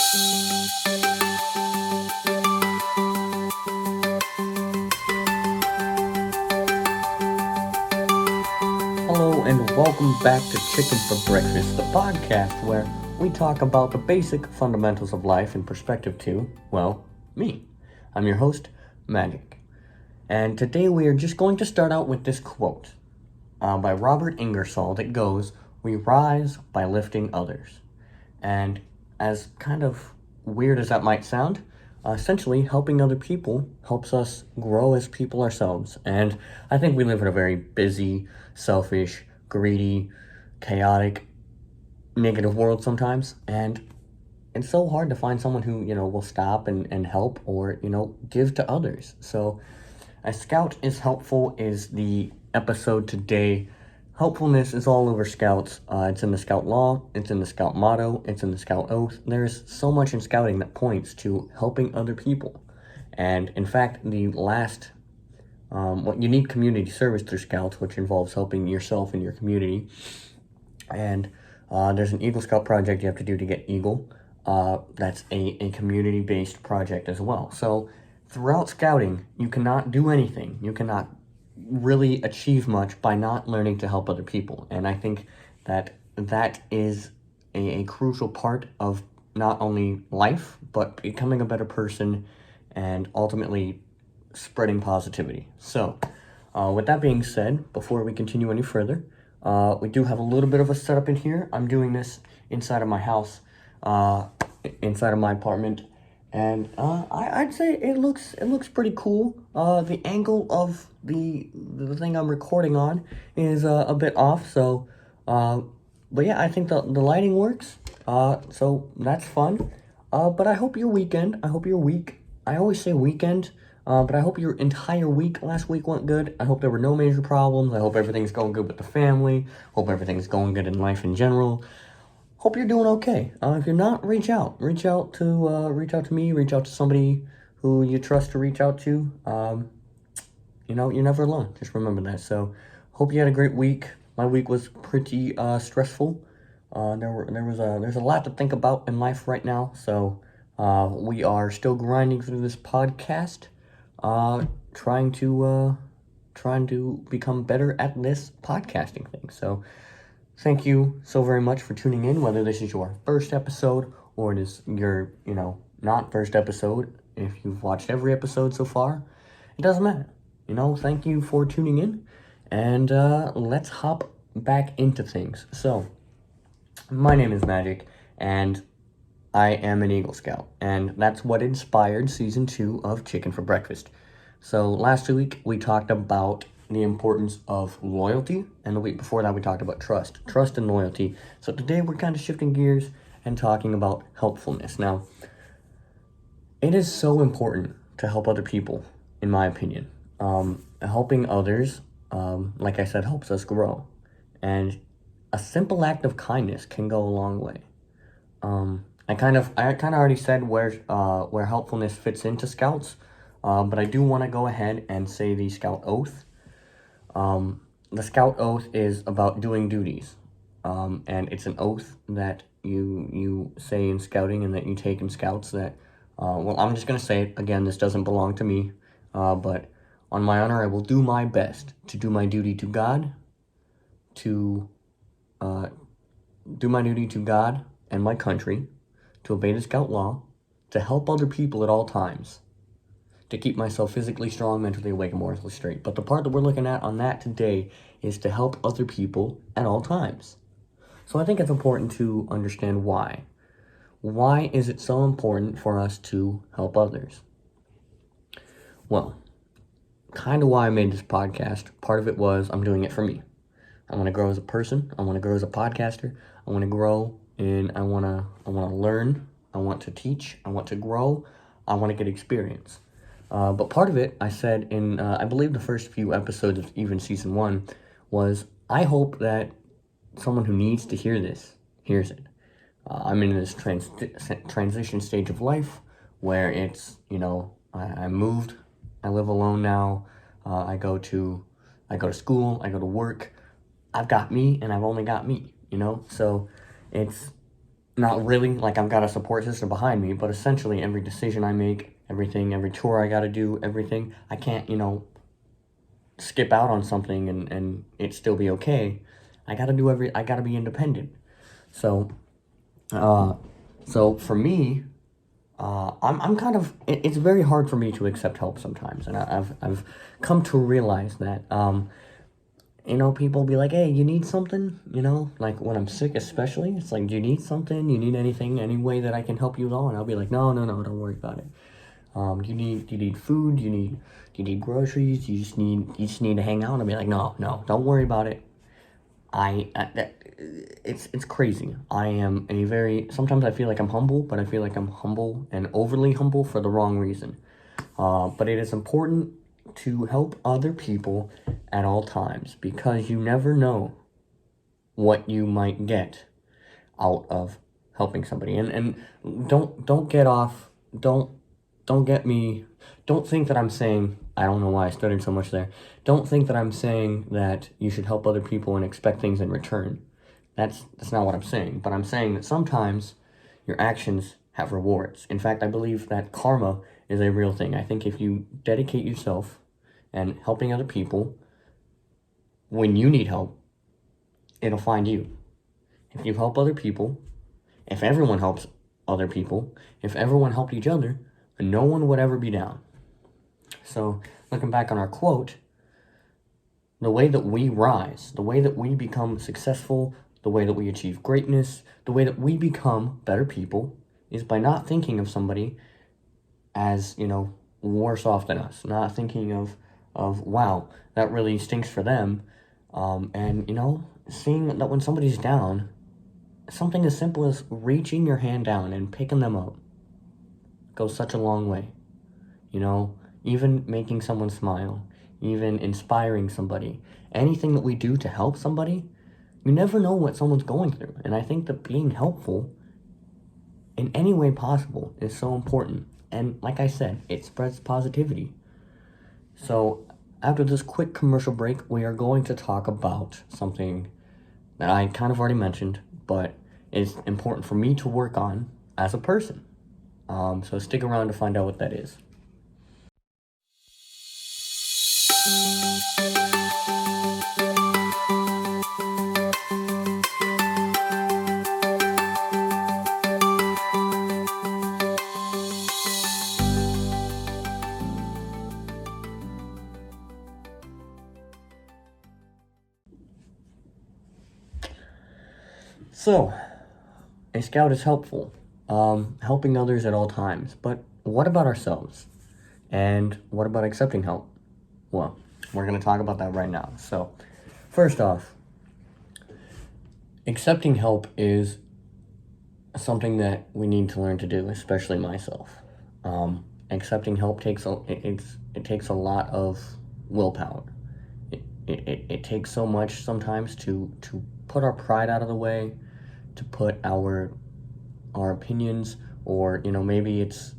Hello and welcome back to Chicken for Breakfast, the podcast where we talk about the basic fundamentals of life in perspective to, well, me. I'm your host, Magic. And today we are just going to start out with this quote by Robert Ingersoll that goes, "We rise by lifting others." And as kind of weird as that might sound, essentially helping other people helps us grow as people ourselves. And I think we live in a very busy, selfish, greedy, chaotic, negative world sometimes. And it's so hard to find someone who, will stop and help or, give to others. So a scout is helpful is the episode today. Helpfulness is all over scouts. It's in the scout law, it's in the scout motto, it's in the scout oath. There's so much in scouting that points to helping other people. And in fact, the last, you need community service through scouts, which involves helping yourself and your community. And there's an Eagle Scout project you have to do to get Eagle. That's a community-based project as well. So throughout scouting, you cannot do anything. You cannot really achieve much by not learning to help other people. And I think that is a crucial part of not only life, but becoming a better person and ultimately spreading positivity. So with that being said, before we continue any further, we do have a little bit of a setup in here. I'm doing this inside of my house, inside of my apartment. And I'd say it looks pretty cool. The angle of the thing I'm recording on is a bit off. So, but yeah, I think the lighting works. So that's fun. But I hope your weekend. I hope your week. I always say weekend. But I hope your entire week last week went good. I hope there were no major problems. I hope everything's going good with the family. Hope everything's going good in life in general. Hope you're doing okay. If you're not, reach out. Reach out to me. Reach out to somebody who you trust to reach out to. You're never alone. Just remember that. So, hope you had a great week. My week was pretty stressful. There's a lot to think about in life right now. So, we are still grinding through this podcast, trying to become better at this podcasting thing. So. Thank you so very much for tuning in, whether this is your first episode or it is your, not first episode. If you've watched every episode so far, it doesn't matter. Thank you for tuning in, and let's hop back into things. So, my name is Magic, and I am an Eagle Scout, and that's what inspired Season 2 of Chicken for Breakfast. So, last week we talked about the importance of loyalty, and the week before that we talked about trust and loyalty. So today we're kind of shifting gears and talking about helpfulness. Now, it is so important to help other people, in my opinion. Helping others, like I said, helps us grow, and a simple act of kindness can go a long way. I kind of already said where helpfulness fits into scouts, but I do want to go ahead and say the scout oath. The scout oath is about doing duties, and it's an oath that you say in scouting and that you take in scouts that, I'm just going to say it again, this doesn't belong to me, but on my honor, I will do my best to do my duty to God, to do my duty to God and my country, to obey the scout law, to help other people at all times, to keep myself physically strong, mentally awake, and morally straight. But the part that we're looking at on that today is to help other people at all times. So I think it's important to understand why. Why is it so important for us to help others? Well, kind of why I made this podcast. Part of it was I'm doing it for me. I want to grow as a person. I want to grow as a podcaster. I want to grow and I want to learn. I want to teach. I want to grow. I want to get experience. But part of it, I said in, I believe the first few episodes of even Season 1, was I hope that someone who needs to hear this hears it. I'm in this transition stage of life where it's, I moved, I live alone now, I go to school, I go to work, I've got me, and I've only got me, so it's not really, like I've got a support system behind me, but essentially every decision I make, everything, every chore I gotta do, everything, I can't, skip out on something and it still be okay. I gotta be independent. So, uh, so for me, I'm kind of, it's very hard for me to accept help sometimes. And I've come to realize that, people be like, hey, you need something? Like when I'm sick, especially, it's like, do you need something? You need anything, any way that I can help you at all? And I'll be like, no, don't worry about it. Do you need food? Do you need groceries? You just need to hang out? And I'll be like, no, don't worry about it. It's crazy. I am sometimes I feel like I'm humble, but I feel like I'm humble and overly humble for the wrong reason. But it is important to help other people at all times, because you never know what you might get out of helping somebody. And don't get off, don't get me, don't think that I'm saying, I don't know why I stuttered so much there. Don't think that I'm saying that you should help other people and expect things in return. That's not what I'm saying. But I'm saying that sometimes your actions have rewards. In fact, I believe that karma is a real thing. I think if you dedicate yourself and helping other people, when you need help, it'll find you. If you help other people, if everyone helps other people, if everyone helped each other, no one would ever be down. So, looking back on our quote, the way that we rise, the way that we become successful, the way that we achieve greatness, the way that we become better people is by not thinking of somebody as, worse off than us. Not thinking of wow, that really stinks for them. And, seeing that when somebody's down, something as simple as reaching your hand down and picking them up goes such a long way. Even making someone smile, even inspiring somebody, anything that we do to help somebody, you never know what someone's going through. And I think that being helpful in any way possible is so important. And like I said, it spreads positivity. So after this quick commercial break, we are going to talk about something that I kind of already mentioned, but is important for me to work on as a person. So stick around to find out what that is. So, a scout is helpful, helping others at all times. But what about ourselves? And what about accepting help? Well, we're going to talk about that right now. So, first off, accepting help is something that we need to learn to do, especially myself. Accepting help takes a lot of willpower. It takes so much sometimes to put our pride out of the way, to put our opinions, or maybe it's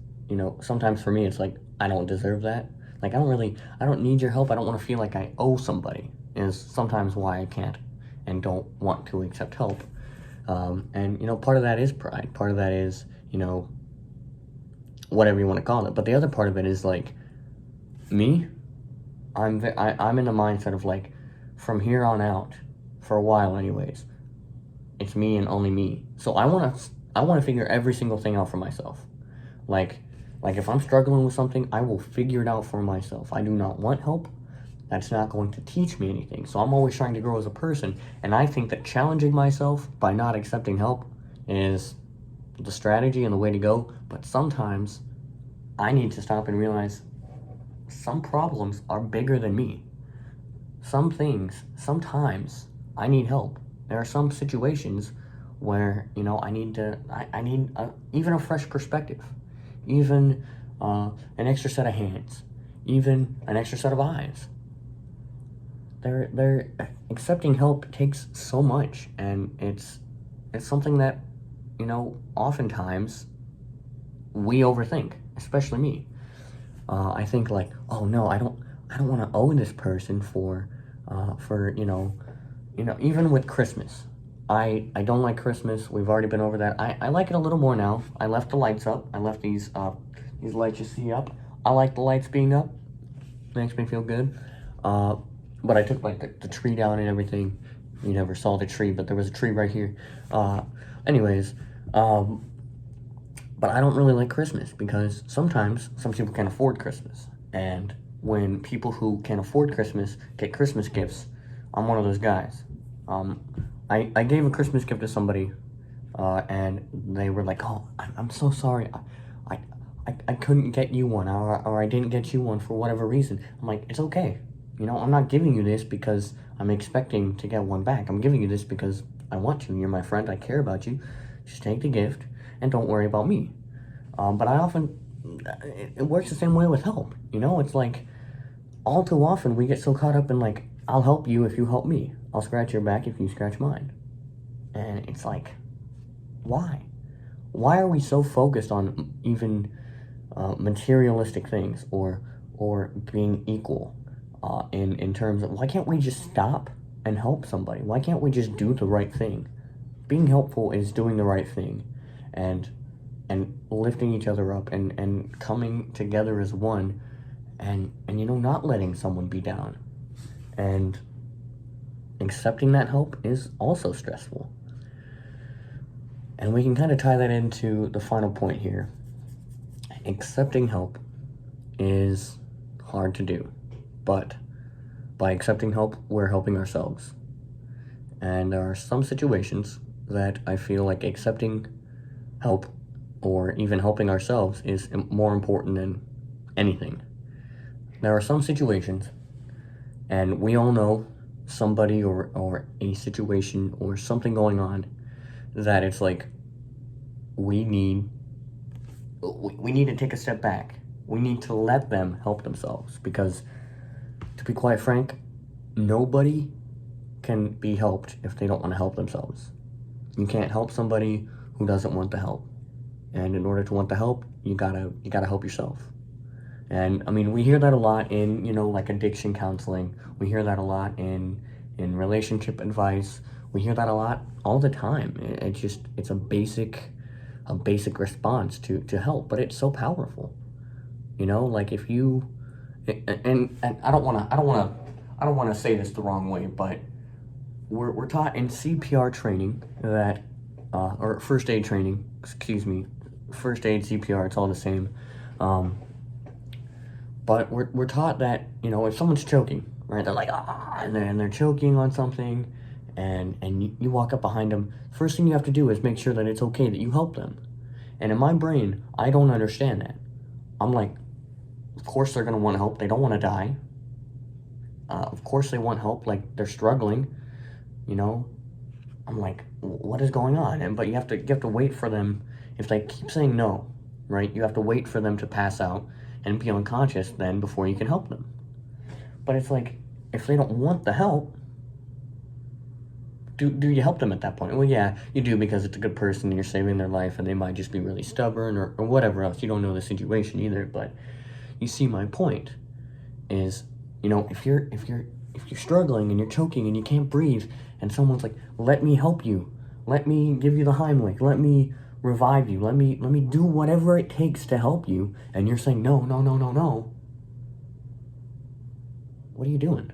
sometimes for me it's like I don't deserve that. Like I don't need your help. I don't want to feel like I owe somebody, is sometimes why I can't and don't want to accept help. And part of that is pride. Part of that is whatever you want to call it. But the other part of it is like me. I'm in the mindset of like, from here on out, for a while anyways, it's me and only me. So I want to figure every single thing out for myself. Like if I'm struggling with something, I will figure it out for myself. I do not want help. That's not going to teach me anything. So I'm always trying to grow as a person, and I think that challenging myself by not accepting help is the strategy and the way to go. But sometimes I need to stop and realize some problems are bigger than me. Sometimes I need help. There are some situations where, I need even a fresh perspective, even an extra set of hands, even an extra set of eyes. They're accepting help takes so much, and it's something that, oftentimes we overthink, especially me. I think like, oh no, I don't want to owe this person for even with Christmas. I don't like Christmas. We've already been over that. I like it a little more now. I left the lights up. I left these lights you see up. I like the lights being up. Makes me feel good. But I took like the tree down and everything. You never saw the tree, but there was a tree right here. Anyways, but I don't really like Christmas because sometimes some people can't afford Christmas. And when people who can't afford Christmas get Christmas gifts, I'm one of those guys. I gave a Christmas gift to somebody, and they were like, "Oh, I'm so sorry. I couldn't get you one, or I didn't get you one for whatever reason." I'm like, "It's okay. You know, I'm not giving you this because I'm expecting to get one back. I'm giving you this because I want to. You're my friend. I care about you. Just take the gift and don't worry about me." But I often, it works the same way with help. You know, it's like all too often we get so caught up in like, I'll help you if you help me. I'll scratch your back if you scratch mine. And it's like, why? Why are we so focused on even materialistic things or being equal in terms of, why can't we just stop and help somebody? Why can't we just do the right thing? Being helpful is doing the right thing and lifting each other up and coming together as one and you know, not letting someone be down. And accepting that help is also stressful. And we can kind of tie that into the final point here. Accepting help is hard to do, but by accepting help, we're helping ourselves. And there are some situations that I feel like accepting help or even helping ourselves is more important than anything. There are some situations, and we all know somebody or a situation or something going on that it's like we need to take a step back. We need to let them help themselves because, to be quite frank, nobody can be helped if they don't want to help themselves. You can't help somebody who doesn't want the help. And in order to want the help, you gotta help yourself. And I mean, we hear that a lot in, you know, like addiction counseling. We hear that a lot in relationship advice. We hear that a lot all the time. It's a basic response to help, but it's so powerful. You know, like if you and I don't wanna say this the wrong way, but we're taught in CPR training that or first aid training, first aid, CPR, it's all the same. But we're taught that, you know, if someone's choking, right, they're like, and they're choking on something, and you walk up behind them, first thing you have to do is make sure that it's okay that you help them. And in my brain, I don't understand that. I'm like, of course they're gonna want help. They don't want to die. Of course they want help. Like, they're struggling, you know. I'm like, what is going on? But you have to wait for them. If they keep saying no, right, you have to wait for them to pass out and be unconscious then before you can help them. But it's like, if they don't want the help, do you help them at that point? Well, yeah, you do, because it's a good person and you're saving their life, and they might just be really stubborn or whatever else. You don't know the situation either, but you see my point is, you know, if you're struggling and you're choking and you can't breathe and someone's like, let me help you, let me give you the Heimlich, let me revive you, let me do whatever it takes to help you, and you're saying no, what are you doing?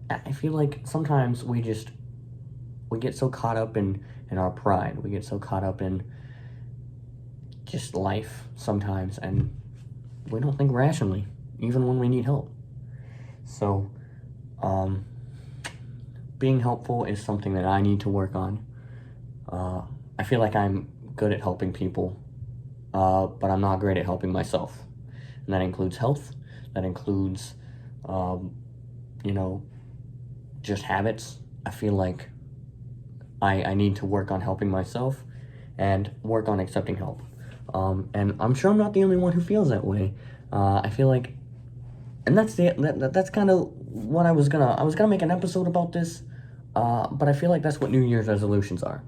I feel like sometimes we get so caught up in our pride. We get so caught up in just life sometimes, and we don't think rationally, even when we need help. So, being helpful is something that I need to work on. I feel like I'm good at helping people, but I'm not great at helping myself. And that includes health, that includes, you know, just habits. I feel like I need to work on helping myself and work on accepting help. And I'm sure I'm not the only one who feels that way. I feel like, and that's kind of what I was gonna make an episode about this, but I feel like that's what New Year's resolutions are.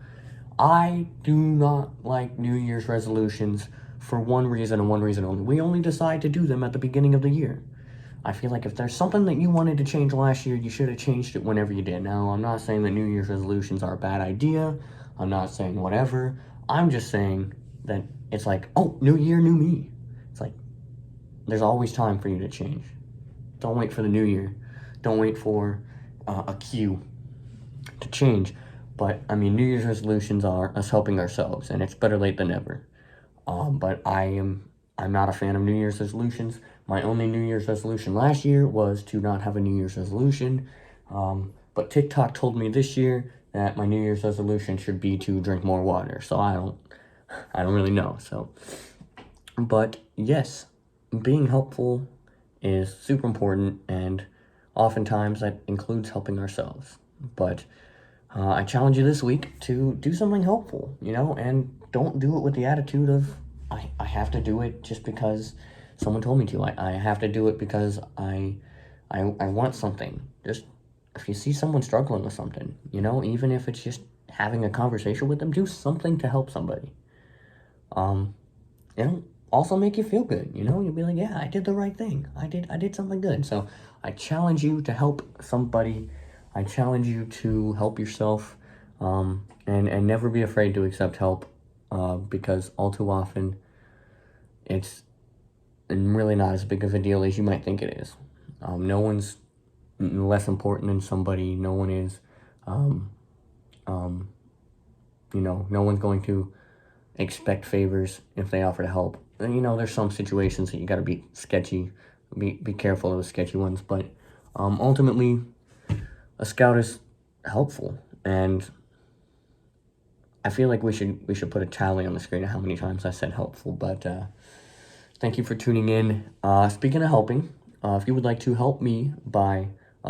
I do not like New Year's resolutions for one reason and one reason only. We only decide to do them at the beginning of the year. I feel like if there's something that you wanted to change last year, you should have changed it whenever you did. Now, I'm not saying that New Year's resolutions are a bad idea. I'm not saying whatever. I'm just saying that it's like, oh, new year, new me. It's like, there's always time for you to change. Don't wait for the new year. Don't wait for a cue to change. But, I mean, New Year's resolutions are us helping ourselves, and it's better late than never. But I'm not a fan of New Year's resolutions. My only New Year's resolution last year was to not have a New Year's resolution. But TikTok told me this year that my New Year's resolution should be to drink more water. So I don't really know. So, but yes, being helpful is super important, and oftentimes that includes helping ourselves. But I challenge you this week to do something helpful, and don't do it with the attitude of, I have to do it just because someone told me to. I have to do it because I want something. Just, if you see someone struggling with something, even if it's just having a conversation with them, do something to help somebody. It'll also make you feel good, You'll be like, yeah, I did the right thing. I did something good. So I challenge you to help somebody. I challenge you to help yourself, and never be afraid to accept help, because all too often it's really not as big of a deal as you might think it is. No one's less important than somebody. No one is, no one's going to expect favors if they offer to help. And, there's some situations that you got to be sketchy, be careful of the sketchy ones, but ultimately, a scout is helpful, and I feel like we should put a tally on the screen of how many times I said helpful. But thank you for tuning in. Speaking of helping, if you would like to help me by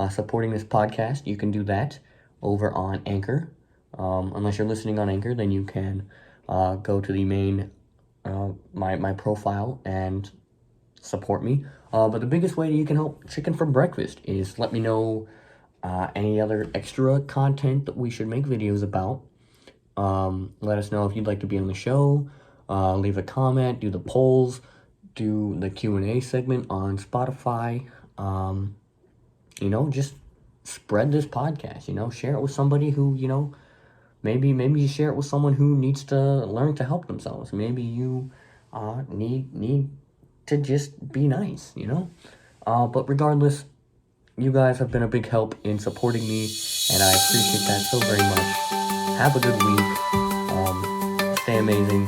supporting this podcast, you can do that over on Anchor. Unless you're listening on Anchor, then you can go to the main my profile and support me. But the biggest way that you can help Chicken for Breakfast is let me know any other extra content that we should make videos about. Let us know if you'd like to be on the show. Leave a comment, do the polls, do the Q&A segment on Spotify. Just spread this podcast, share it with somebody who, maybe you share it with someone who needs to learn to help themselves. Maybe you need to just be nice, But regardless, you guys have been a big help in supporting me, and I appreciate that so very much. Have a good week. Stay amazing.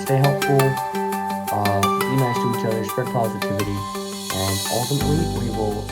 Stay helpful. Be nice to each other. Spread positivity. And ultimately, we will